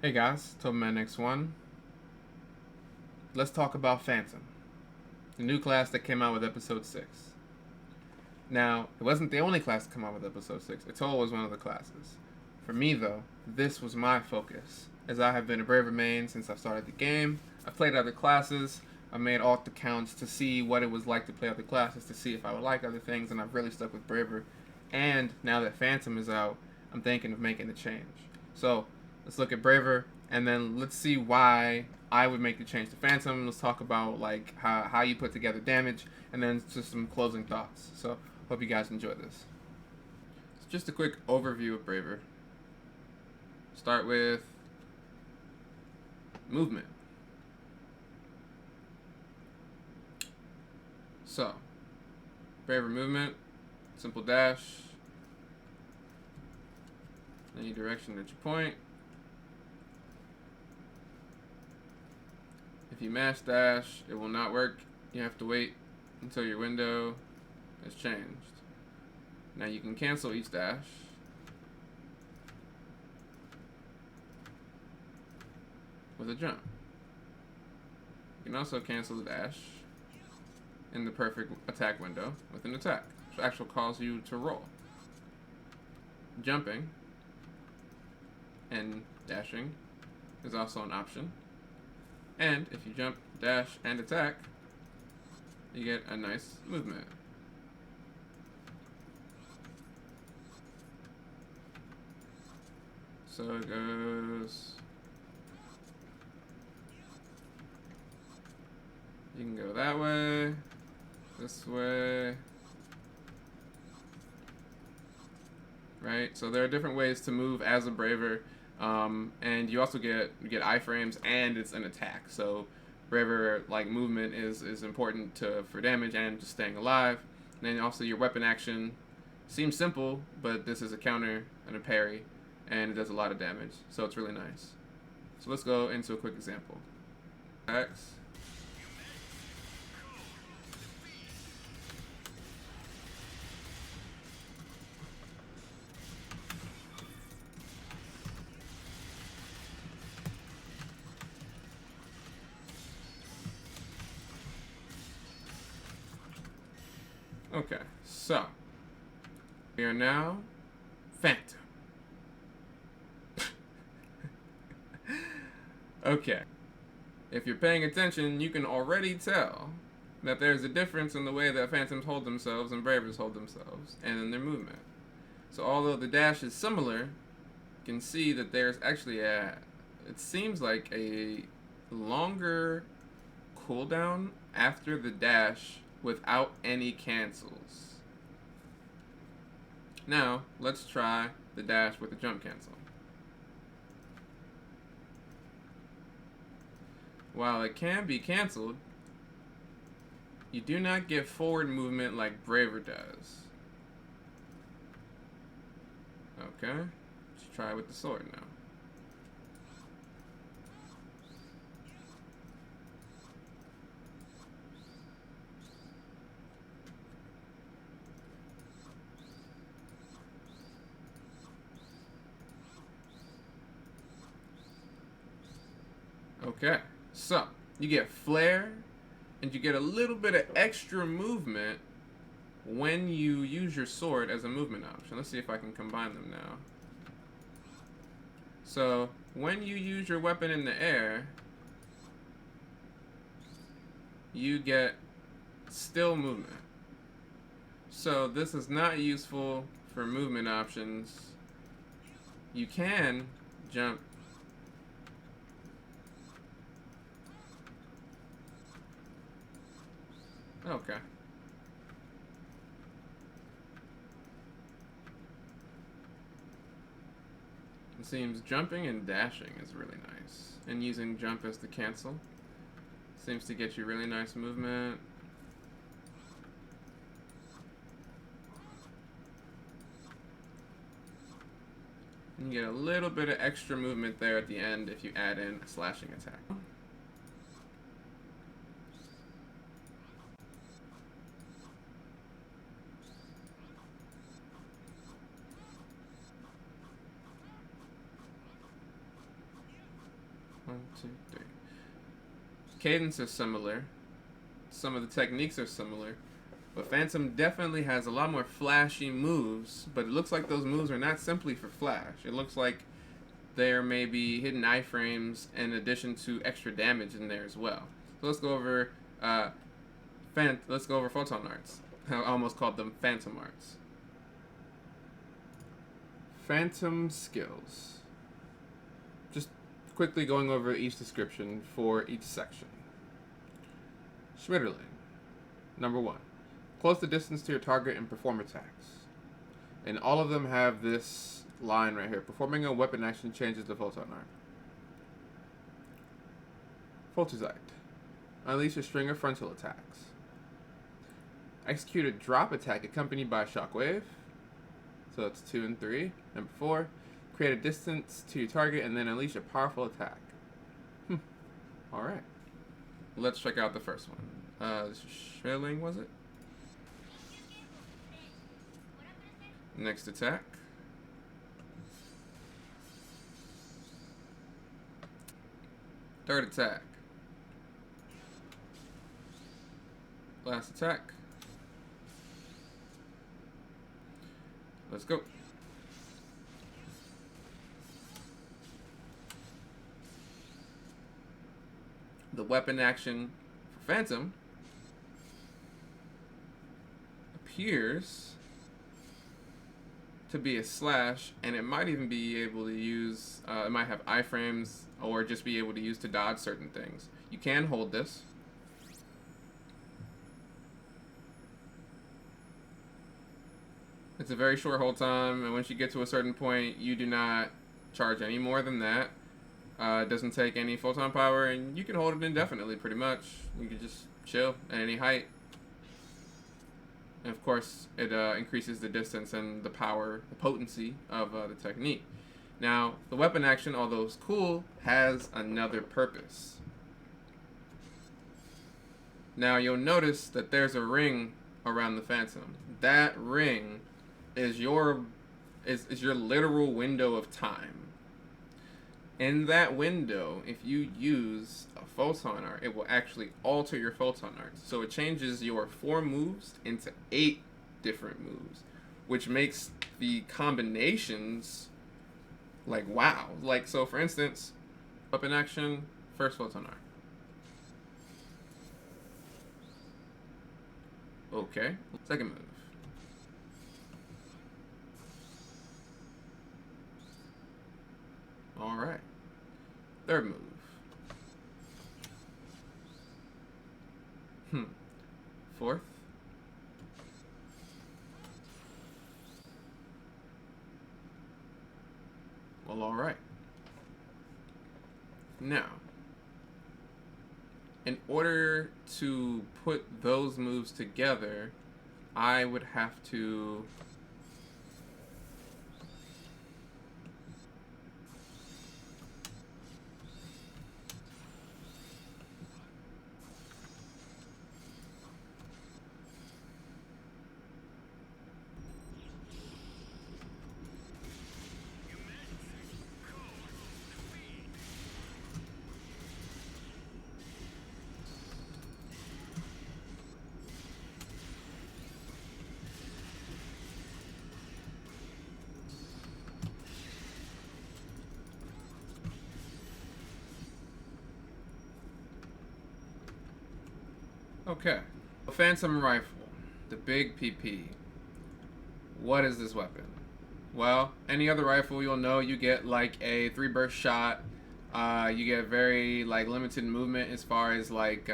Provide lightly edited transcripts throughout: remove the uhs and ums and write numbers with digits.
Hey guys, Toberman X1. Let's talk about Phantom, the new class that came out with episode 6. Now, it wasn't the only class to come out with episode 6. Atoll was one of the classes. For me though, this was my focus, as I have been a Braver main since I started the game. I've played other classes, I've made alt accounts to see what it was like to play other classes, to see if I would like other things, and I've really stuck with Braver. And now that Phantom is out, I'm thinking of making a change. So, let's look at Braver, and then let's see why I would make the change to Phantom. Let's talk about like how you put together damage, and then just some closing thoughts. So hope you guys enjoy this. So just a quick overview of Braver. Start with movement. So Braver movement, simple dash, any direction that you point. If you mash dash, it will not work. You have to wait until your window has changed. Now you can cancel each dash. With a jump. You can also cancel the dash in the perfect attack window with an attack, which actually calls you to roll. Jumping and dashing is also an option. And if you jump, dash, and attack, you get a nice movement. So it goes... You can go that way, this way, right? So there are different ways to move as a Braver, and you also get iframes, and it's an attack. So Braver like movement is important for damage and just staying alive. And then also your weapon action seems simple, but this is a counter and a parry, and it does a lot of damage. So it's really nice. So let's go into a quick example. X. Okay, so we are now Phantom. Okay, if you're paying attention, you can already tell that there's a difference in the way that Phantoms hold themselves and Bravers hold themselves, and in their movement. So although the dash is similar, you can see that there's actually it seems like a longer cooldown after the dash without any cancels. Now, let's try the dash with the jump cancel. While it can be canceled, you do not get forward movement like Braver does. Okay, let's try with the sword now. Okay, so you get flare, and you get a little bit of extra movement when you use your sword as a movement option. Let's see if I can combine them now. So when you use your weapon in the air, you get still movement. So this is not useful for movement options. You can jump. Okay. It seems jumping and dashing is really nice. And using jump as the cancel seems to get you really nice movement. And you get a little bit of extra movement there at the end if you add in a slashing attack. 1, 2, 3. Cadence is similar. Some of the techniques are similar. But Phantom definitely has a lot more flashy moves, but it looks like those moves are not simply for flash. It looks like there may be hidden iframes in addition to extra damage in there as well. So let's go over Photon arts. I almost called them Phantom arts. Phantom skills. Just quickly going over each description for each section. Schmetterling. Number 1. Close the distance to your target and perform attacks. And all of them have this line right here. Performing a weapon action changes the photon arm. Photozite. Unleash a string of frontal attacks. Execute a drop attack accompanied by a shockwave. So that's 2 and 3. Number 4. Create a distance to your target and then unleash a powerful attack. Alright. Let's check out the first one. Schmetterling, was it? Next attack. Third attack. Last attack. Let's go. The weapon action for Phantom appears to be a slash, and it might even be able to use, it might have iframes or just be able to use to dodge certain things. You can hold this. It's a very short hold time, and once you get to a certain point, you do not charge any more than that. It doesn't take any photon power, and you can hold it indefinitely, pretty much. You can just chill at any height. And of course, it increases the distance and the power, the potency of the technique. Now, the weapon action, although it's cool, has another purpose. Now, you'll notice that there's a ring around the Phantom. That ring is your literal window of time. In that window, if you use a photon art, it will actually alter your photon art. So it changes your 4 moves into 8 different moves, which makes the combinations like wow. Like, so for instance, weapon action, first photon art. Okay, second move. All right. Third move. Fourth. Well, all right. Now, in order to put those moves together, I would have to Okay. The Phantom Rifle, the big PP. What is this weapon? Well, any other rifle you'll know you get like a 3-burst shot. You get very like limited movement as far as like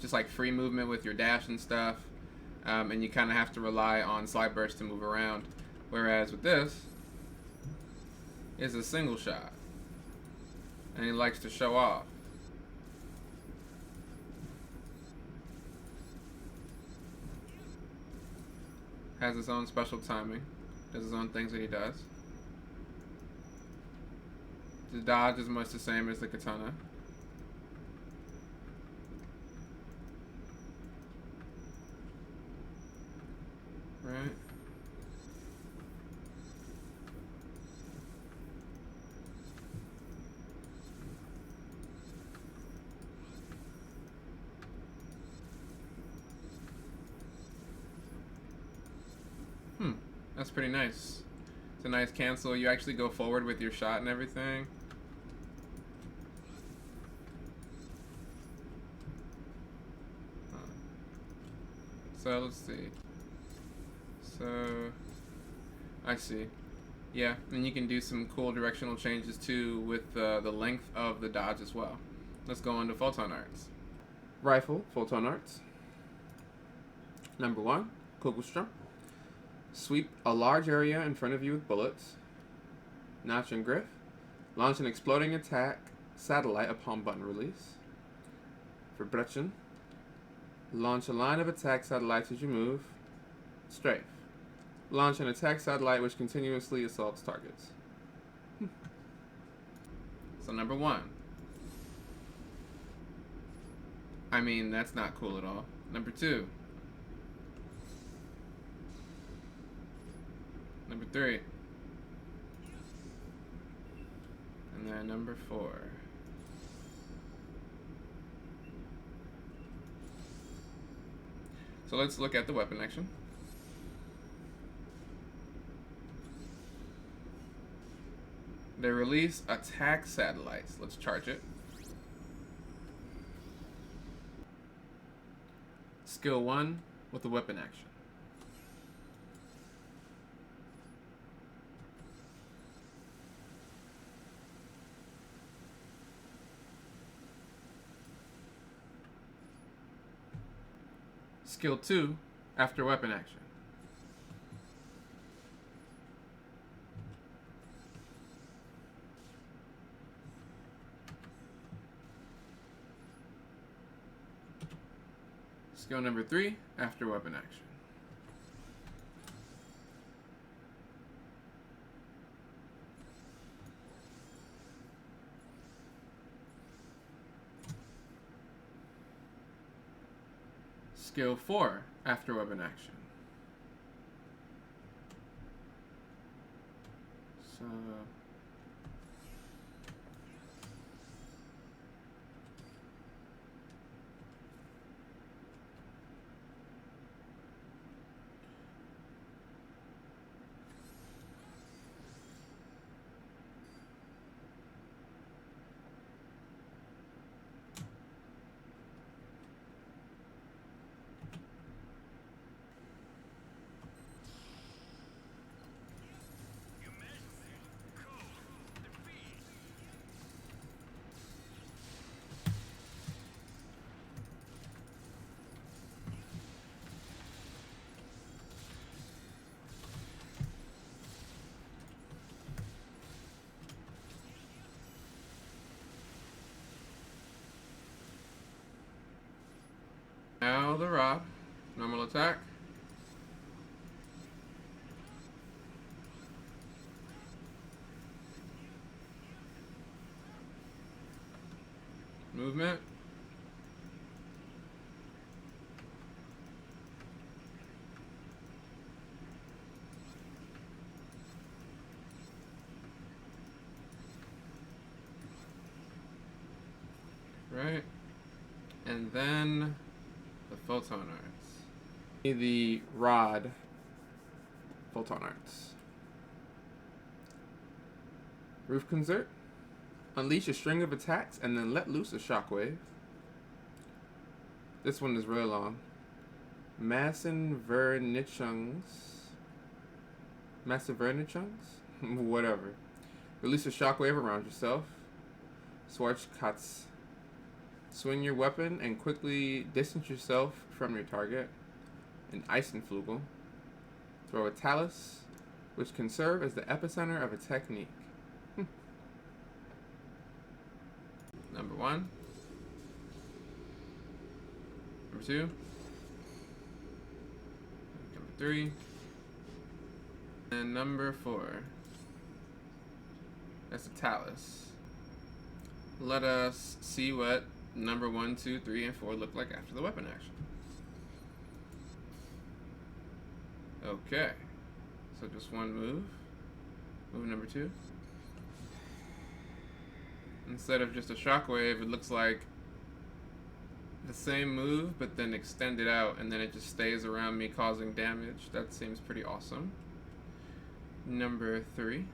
just like free movement with your dash and stuff. And you kind of have to rely on slide burst to move around. Whereas with this, it's a single shot. And he likes to show off. Has his own special timing. Does his own things that he does. The dodge is much the same as the katana. Right. That's pretty nice. It's a nice cancel. You actually go forward with your shot and everything. So let's see. So I see. Yeah, and you can do some cool directional changes too with the length of the dodge as well. Let's go on to Photon Arts. Rifle, Photon Arts. Number 1, Kugelstrom. Sweep a large area in front of you with bullets. Notch and Griff. Launch an exploding attack satellite upon button release. Verbrechen. Launch a line of attack satellites as you move. Strafe. Launch an attack satellite which continuously assaults targets. So number 1. I mean, that's not cool at all. Number 2. Number 3. And then number 4. So let's look at the weapon action. They release attack satellites. Let's charge it. Skill 1 with the weapon action. Skill 2 after weapon action. Skill number 3 after weapon action. Skill 4 after weapon action. So now the rod. Normal attack. Movement. Right. And then the Photon Arts. The rod Photon Arts. Roof Concert. Unleash a string of attacks and then let loose a shockwave. This one is really long. Massenvernichungs. Whatever. Release a shockwave around yourself. Schwarzkatz. Swing your weapon and quickly distance yourself from your target. An Eisenflugel. Throw a talus, which can serve as the epicenter of a technique. Number 1. Number 2. Number 3. And number 4. That's a talus. Let us see what number 1, 2, 3, and 4 look like after the weapon action. Okay. So just one move. Move number 2. Instead of just a shockwave, it looks like the same move, but then extended out, and then it just stays around me causing damage. That seems pretty awesome. number 3.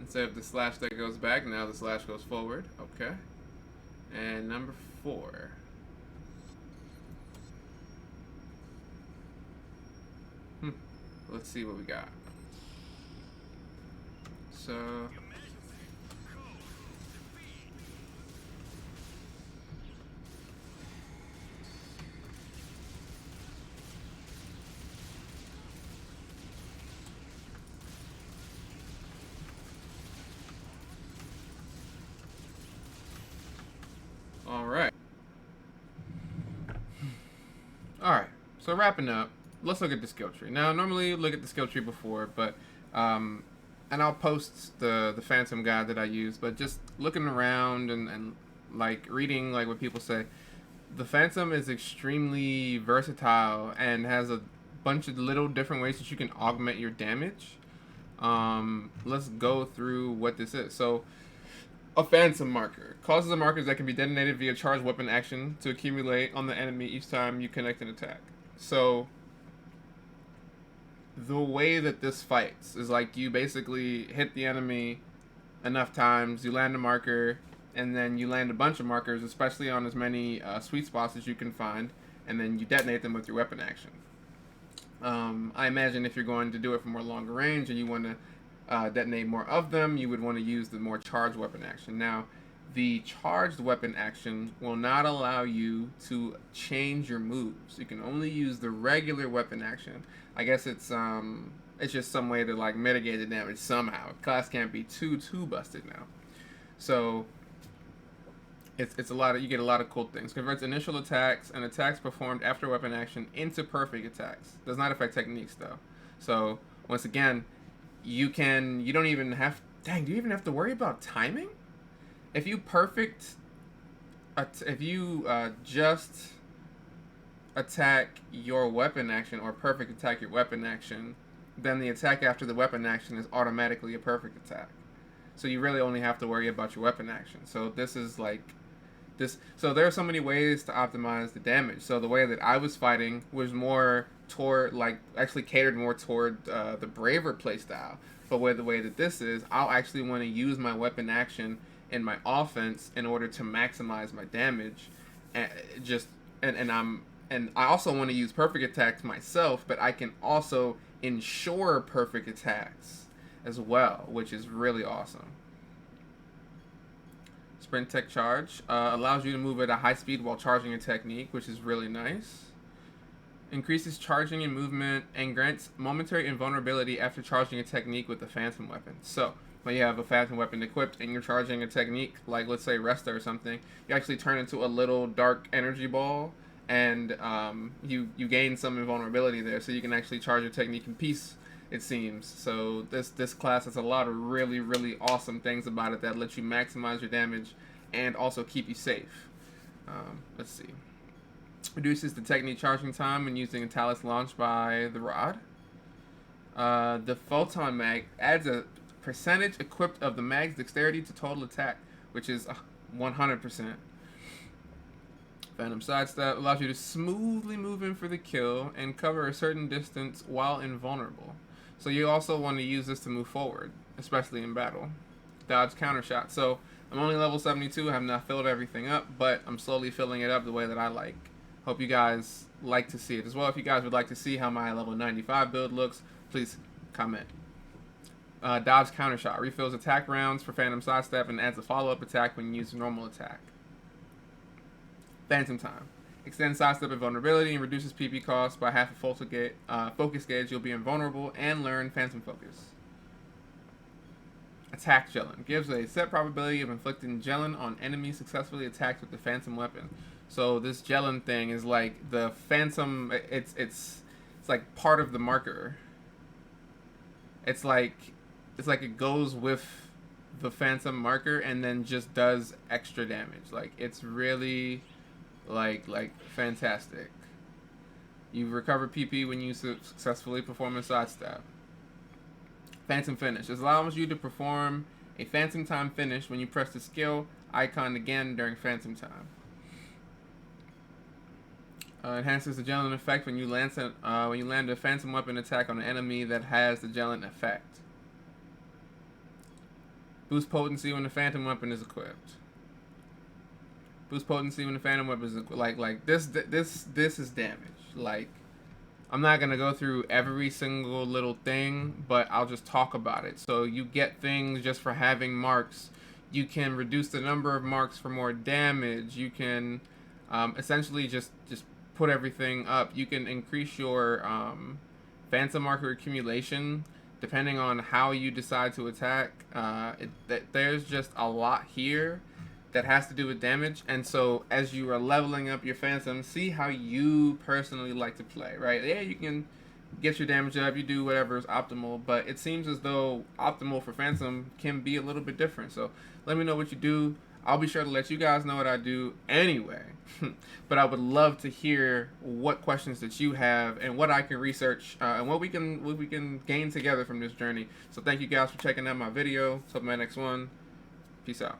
Instead of the slash that goes back, now the slash goes forward. Okay. And number 4. Let's see what we got. So Alright. Alright, so wrapping up, let's look at the skill tree. Now, normally you look at the skill tree before, but, and I'll post the Phantom guide that I use, but just looking around and like, reading, like, what people say, the Phantom is extremely versatile and has a bunch of little different ways that you can augment your damage. Let's go through what this is. So, a Phantom marker causes the markers that can be detonated via charged weapon action to accumulate on the enemy each time you connect an attack. So, the way that this fights is like you basically hit the enemy enough times, you land a marker, and then you land a bunch of markers, especially on as many sweet spots as you can find, and then you detonate them with your weapon action. I imagine if you're going to do it from more longer range and you want to detonate more of them, you would want to use the more charged weapon action. Now, the charged weapon action will not allow you to change your moves. You can only use the regular weapon action. I guess it's just some way to like mitigate the damage somehow. Class can't be too busted now. So it's a lot of, you get a lot of cool things. Converts initial attacks and attacks performed after weapon action into perfect attacks. Does not affect techniques though. So once again, you don't even have, do you even have to worry about timing? If you just attack your weapon action or perfect attack your weapon action, then the attack after the weapon action is automatically a perfect attack. So you really only have to worry about your weapon action. So this is like this. So there are so many ways to optimize the damage. So the way that I was fighting was more toward, like, actually catered more toward the braver playstyle. But with the way that this is, I'll actually want to use my weapon action in my offense in order to maximize my damage, and I also want to use perfect attacks myself, but I can also ensure perfect attacks as well, which is really awesome. Sprint Tech Charge allows you to move at a high speed while charging a technique, which is really nice. Increases charging and movement and grants momentary invulnerability after charging a technique with the Phantom weapon. So, when you have a Phantom weapon equipped and you're charging a technique, like let's say Resta or something, you actually turn into a little dark energy ball, and you gain some invulnerability there, so you can actually charge your technique in peace, it seems. So this class has a lot of really awesome things about it that let you maximize your damage and also keep you safe. Let's see. Reduces the technique charging time when using a Talus launched by the rod. The Photon mag adds a percentage equipped of the mag's dexterity to total attack, which is 100%. Phantom Sidestep allows you to smoothly move in for the kill and cover a certain distance while invulnerable. So you also want to use this to move forward, especially in battle. Dodge Countershot. So I'm only level 72, I have not filled everything up, but I'm slowly filling it up the way that I like. Hope you guys like to see it as well. If you guys would like to see how my level 95 build looks, please comment. Dodge Countershot refills attack rounds for Phantom Sidestep and adds a follow-up attack when you use a normal attack. Phantom Time extends sidestep invulnerability and reduces PP cost by half a focus gauge. You'll be invulnerable and learn Phantom Focus. Attack Gelin gives a set probability of inflicting Gelin on enemies successfully attacked with the Phantom weapon. So this Gelin thing is like the Phantom. It's like part of the marker. It's like it goes with the Phantom marker and then just does extra damage. Like it's really like fantastic. You recover PP when you successfully perform a sidestep. Phantom Finish. This allows you to perform a Phantom Time finish when you press the skill icon again during Phantom Time. Enhances the gelling effect when you land a phantom weapon attack on an enemy that has the gelling effect. Boost potency when the phantom weapon is equipped. Boost potency when the phantom weapon is equipped. Like this is damage. Like, I'm not gonna go through every single little thing, but I'll just talk about it. So you get things just for having marks. You can reduce the number of marks for more damage. You can essentially just put everything up. You can increase your phantom marker accumulation depending on how you decide to attack. There's just a lot here that has to do with damage, and so as you are leveling up your phantom, see how you personally like to play, right? Yeah, you can get your damage up, you do whatever is optimal, but it seems as though optimal for phantom can be a little bit different. So let me know what you do. I'll be sure to let you guys know what I do anyway. But I would love to hear what questions that you have and what I can research and what we can gain together from this journey. So thank you guys for checking out my video. Till my next one. Peace out.